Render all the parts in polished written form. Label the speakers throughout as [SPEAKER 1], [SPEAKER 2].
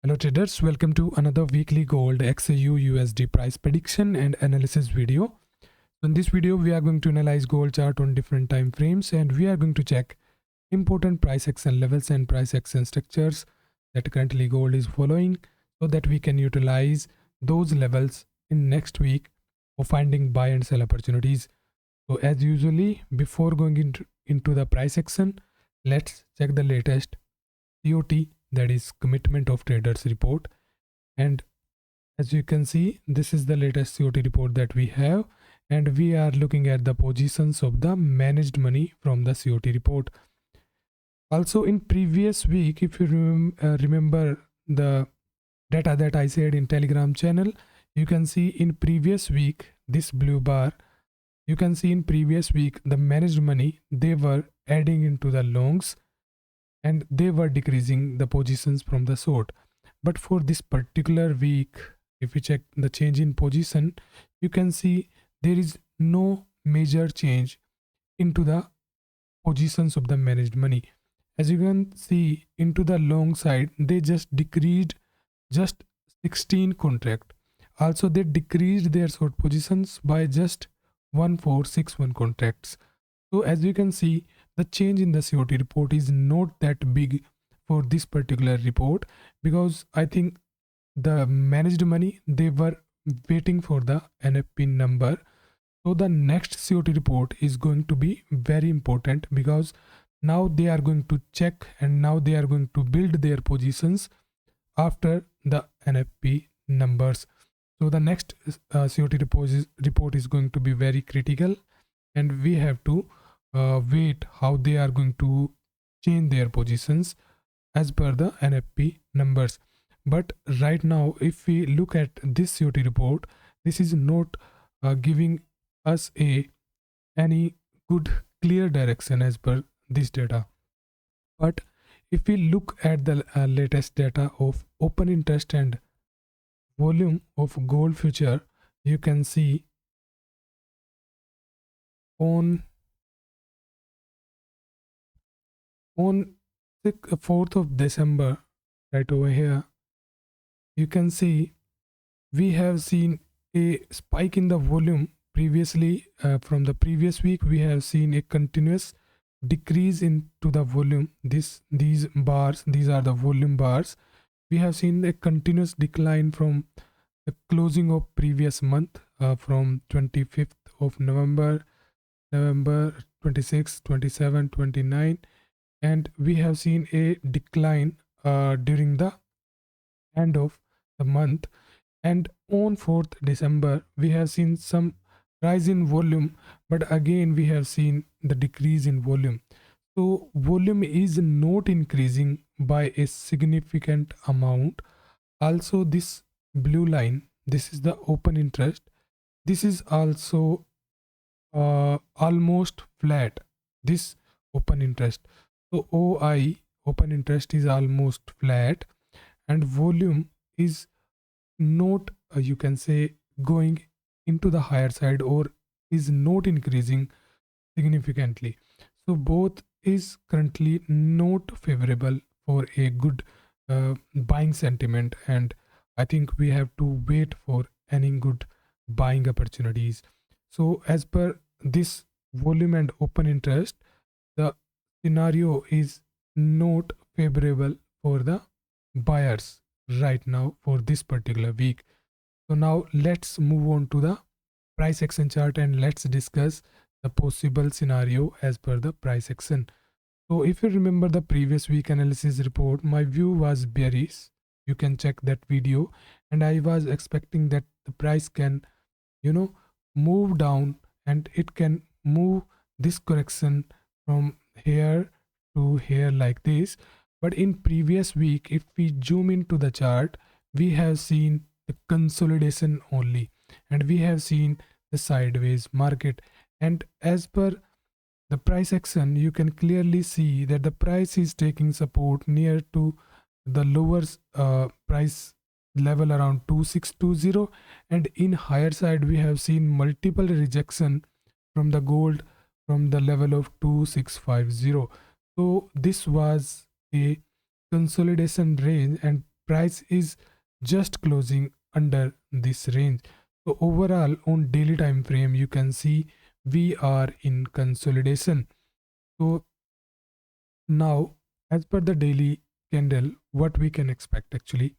[SPEAKER 1] Hello traders, welcome to another weekly gold XAUUSD price prediction and analysis video. In this video, we are going to analyze gold chart on different time frames and we are going to check important price action levels and price action structures that currently gold is following so that we can utilize those levels in next week for finding buy and sell opportunities. So as usually, before going into the price action, let's check the latest COT, that is commitment of traders report. And as you can see, this is the latest COT report that we have, and we are looking at the positions of the managed money from the COT report. Also in previous week, if you remember the data that I said in Telegram channel, you can see in previous week this blue bar, you can see in previous week the managed money, they were adding into the longs and they were decreasing the positions from the short. But for this particular week, if you check the change in position, you can see there is no major change into the positions of the managed money. As you can see, into the long side, they just decreased just 16 contract. Also, they decreased their short positions by just 1461 contracts. So as you can see, the change in the COT report is not that big for this particular report, because I think the managed money, they were waiting for the NFP number. So the next COT report is going to be very important, because now they are going to check and now they are going to build their positions after the NFP numbers. So the next COT report is going to be very critical, and we have to wait how they are going to change their positions as per the NFP numbers. But right now, if we look at this COT report, this is not giving us any good clear direction as per this data. But if we look at the latest data of open interest and volume of gold future, you can see on 4th of December, right over here, you can see we have seen a spike in the volume. Previously, from the previous week, we have seen a continuous decrease into the volume. These bars, these are the volume bars. We have seen a continuous decline from the closing of previous month, from 25th of November, 26, 27, 29, and we have seen a decline during the end of the month. And on 4th December, we have seen some rise in volume, but again we have seen the decrease in volume. So volume is not increasing by a significant amount. Also, this blue line, this is the open interest, this is also almost flat, this open interest. So OI, open interest, is almost flat, and volume is not you can say going into the higher side, or is not increasing significantly. So both is currently not favorable for a good buying sentiment, and I think we have to wait for any good buying opportunities. So as per this volume and open interest, the scenario is not favorable for the buyers right now for this particular week. So now let's move on to the price action chart and let's discuss the possible scenario as per the price action. So if you remember the previous week analysis report, my view was bearish. You can check that video, and I was expecting that the price can move down, and it can move this correction from here to here like this. But in previous week, if we zoom into the chart, we have seen the consolidation only, and we have seen the sideways market. And as per the price action, you can clearly see that the price is taking support near to the lower price level around 2620, and in higher side we have seen multiple rejection from the gold from the level of 2650. So this was a consolidation range, and price is just closing under this range. So overall on daily time frame, you can see we are in consolidation. So now, as per the daily candle, what we can expect actually.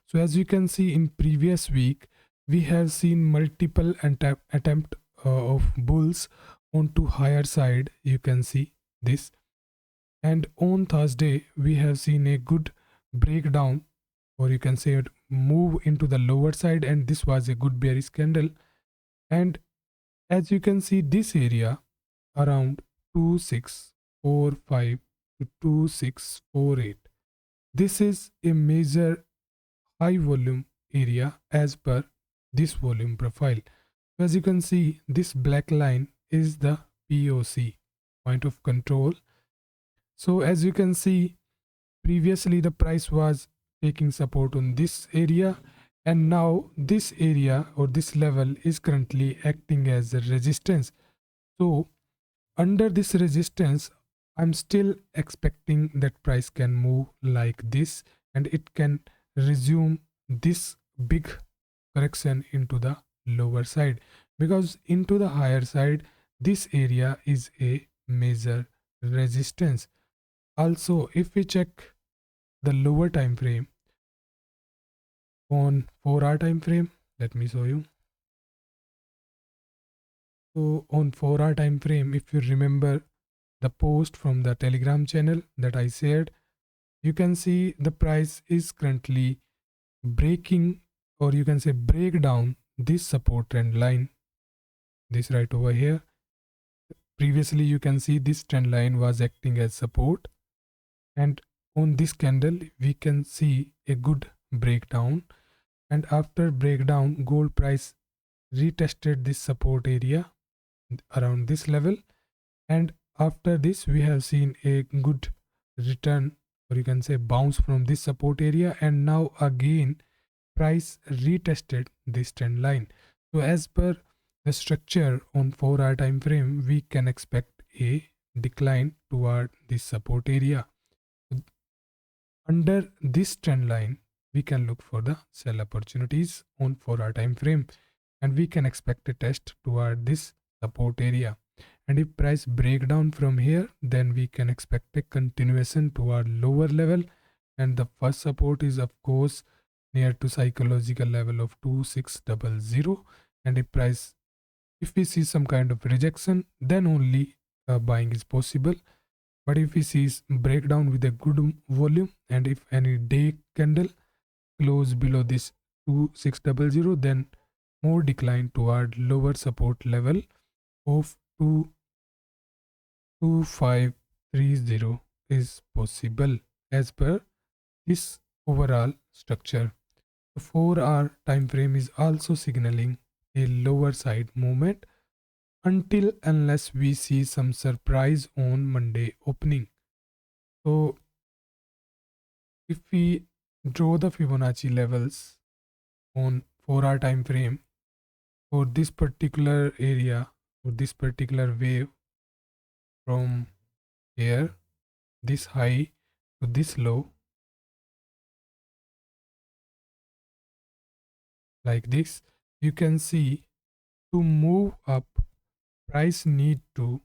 [SPEAKER 1] So as you can see in previous week, we have seen multiple attempt of bulls onto higher side. You can see this. And on Thursday, we have seen a good breakdown, or you can say it move into the lower side, and this was a good bearish candle. And as you can see, this area around 2645 to 2648, this is a major high volume area as per this volume profile. As you can see, this black line is the POC, point of control. So as you can see, previously the price was taking support on this area, and now this area or this level is currently acting as a resistance. So under this resistance, I'm still expecting that price can move like this, and it can resume this big correction into the lower side, because into the higher side this area is a major resistance. Also, if we check the lower time frame on 4-hour time frame, let me show you. So on 4-hour time frame, if you remember the post from the Telegram channel that I shared, you can see the price is currently breaking, or you can say break down this support trend line, this right over here. Previously you can see this trend line was acting as support, and on this candle we can see a good breakdown, and after breakdown gold price retested this support area around this level, and after this we have seen a good return, or you can say bounce from this support area, and now again price retested this trend line. So as per the structure on 4-hour time frame, we can expect a decline toward this support area. Under this trend line, we can look for the sell opportunities on 4-hour time frame, and we can expect a test toward this support area. And if price break down from here, then we can expect a continuation toward lower level, and the first support is of course near to psychological level of 2600, and if we see some kind of rejection, then only buying is possible. But if we see breakdown with a good volume, and if any day candle close below this 2600, then more decline toward lower support level of 2530 is possible as per this overall structure. The 4-hour time frame is also signaling a lower side movement until unless we see some surprise on Monday opening. So if we draw the Fibonacci levels on 4-hour time frame for this particular area, or this particular wave, from here, this high to this low, like this, you can see to move up, price need to,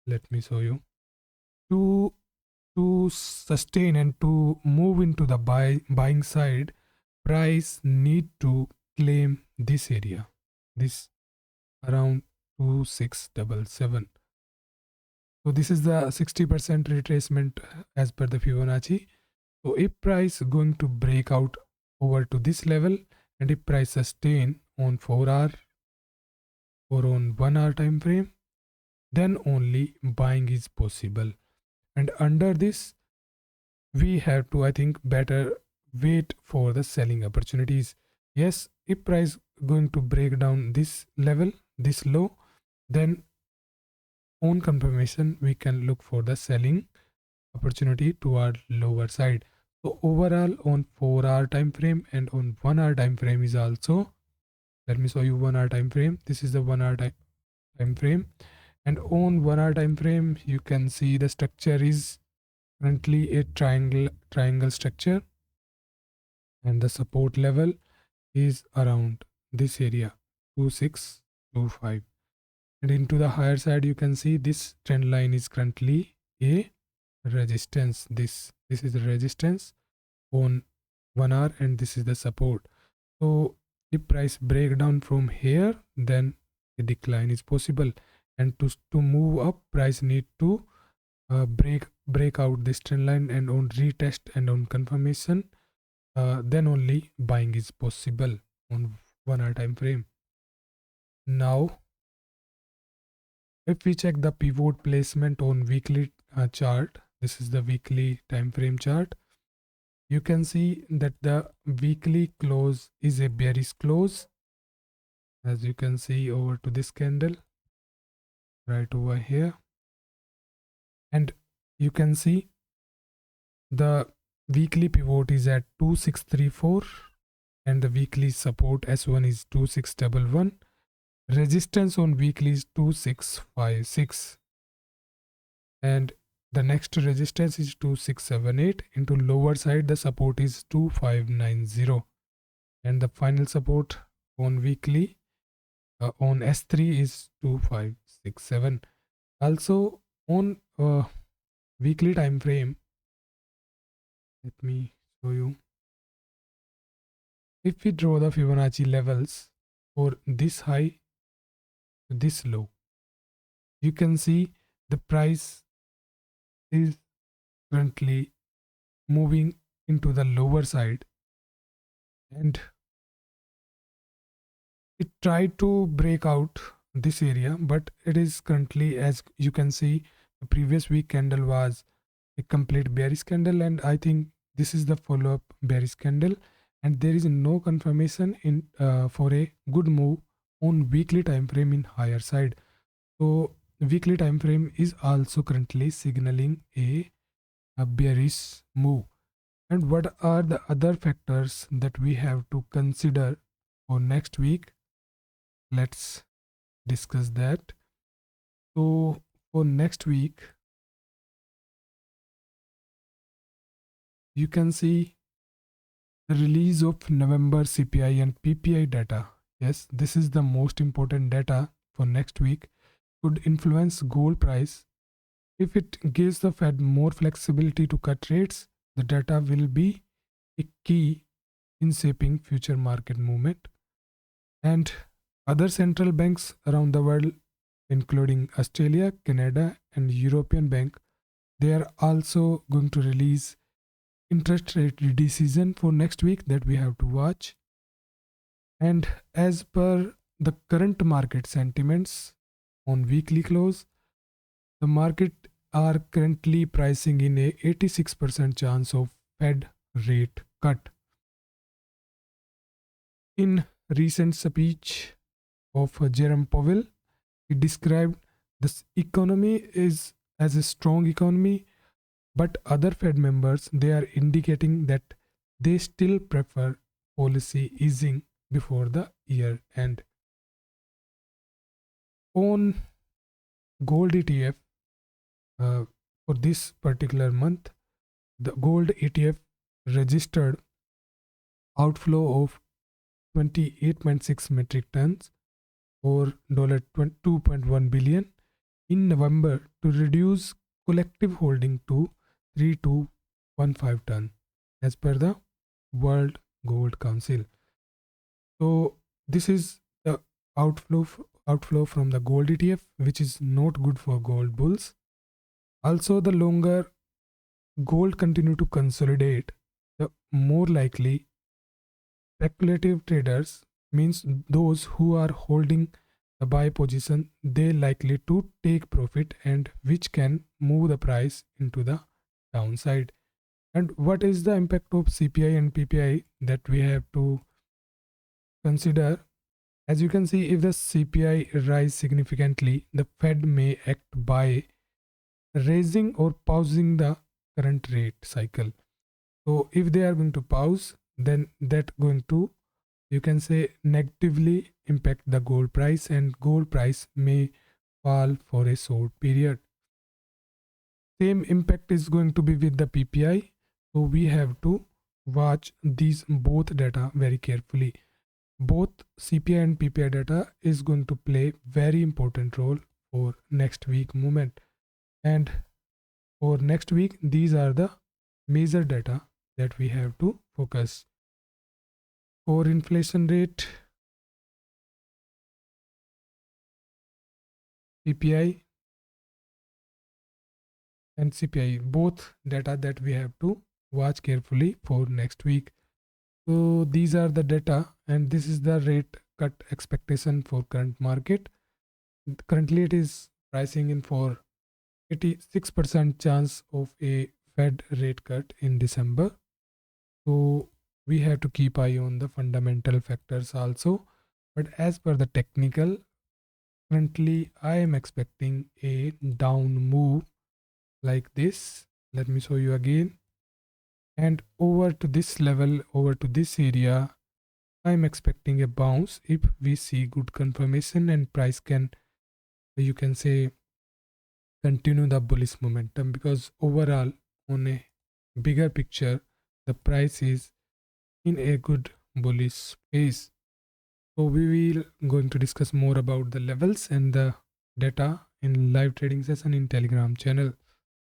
[SPEAKER 1] let me show you, to sustain and to move into the buying side, price need to claim this area, this around 2677. So this is the 60% retracement as per the Fibonacci. So if price going to break out over to this level, and if price sustain on 4-hour or on 1-hour time frame, then only buying is possible. And under this, we have to, I think, better wait for the selling opportunities. Yes, if price going to break down this level, this low, then on confirmation we can look for the selling opportunity toward lower side. So overall on 4-hour time frame and on 1-hour time frame is also, let me show you 1-hour time frame. This is the 1-hour time frame, and on 1-hour time frame you can see the structure is currently a triangle structure, and the support level is around this area 2625. And into the higher side you can see this trend line is currently a resistance. This is the resistance on 1 hour, and this is the support. So if price break down from here, then a decline is possible, and to move up price need to break out this trend line, and on retest and on confirmation, then only buying is possible on 1 hour time frame. Now if we check the pivot placement on weekly chart, this is the weekly time frame chart, you can see that the weekly close is a bearish close, as you can see over to this candle right over here. And you can see the weekly pivot is at 2634, and the weekly support S1 is 2611. Resistance on weekly is 2656, and the next resistance is 2678. Into lower side the support is 2590, and the final support on weekly on S3 is 2567. Also on weekly time frame, let me show you. If we draw the Fibonacci levels for this high to this low, you can see the price is currently moving into the lower side, and it tried to break out this area, but it is currently, as you can see, the previous week candle was a complete bearish candle, and I think this is the follow-up bearish candle, and there is no confirmation in for a good move on weekly time frame in higher side. So weekly time frame is also currently signaling a bearish move. And what are the other factors that we have to consider for next week? Let's discuss that. So for next week, you can see the release of November CPI and PPI data. Yes, this is the most important data for next week. Could influence gold price. If it gives the Fed more flexibility to cut rates, the data will be a key in shaping future market movement. And other central banks around the world, including Australia, Canada, and European Bank, they are also going to release interest rate decision for next week that we have to watch. And as per the current market sentiments on weekly close, the market are currently pricing in a 86% chance of Fed rate cut. In recent speech of Jerome Powell, he described this economy is as a strong economy, but other Fed members, they are indicating that they still prefer policy easing before the year end. On gold ETF, for this particular month, the gold ETF registered outflow of 28.6 metric tons or $2.1 billion in November to reduce collective holding to 3215 ton as per the World Gold Council. So this is the outflow from the gold ETF, which is not good for gold bulls. Also, the longer gold continue to consolidate, the more likely speculative traders, means those who are holding the buy position, they likely to take profit, and which can move the price into the downside. And what is the impact of CPI and PPI that we have to consider? As you can see, if the CPI rise significantly, the Fed may act by raising or pausing the current rate cycle. So if they are going to pause, then that going to, you can say, negatively impact the gold price, and gold price may fall for a short period. same impact is going to be with the PPI. So we have to watch these both data very carefully. Both CPI and PPI data is going to play very important role for next week movement. And for next week, these are the major data that we have to focus. For inflation rate, PPI and CPI, both data that we have to watch carefully for next week. So these are the data, and this is the rate cut expectation for current market. Currently it is pricing in for 86% chance of a Fed rate cut in December. So we have to keep eye on the fundamental factors also. But as per the technical, currently I am expecting a down move like this. Let me show you again. And over to this level, over to this area, I'm expecting a bounce if we see good confirmation and price can, you can say, continue the bullish momentum, because overall on a bigger picture the price is in a good bullish phase. So we will going to discuss more about the levels and the data in live trading session in Telegram channel.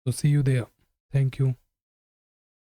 [SPEAKER 1] So see you there. Thank you.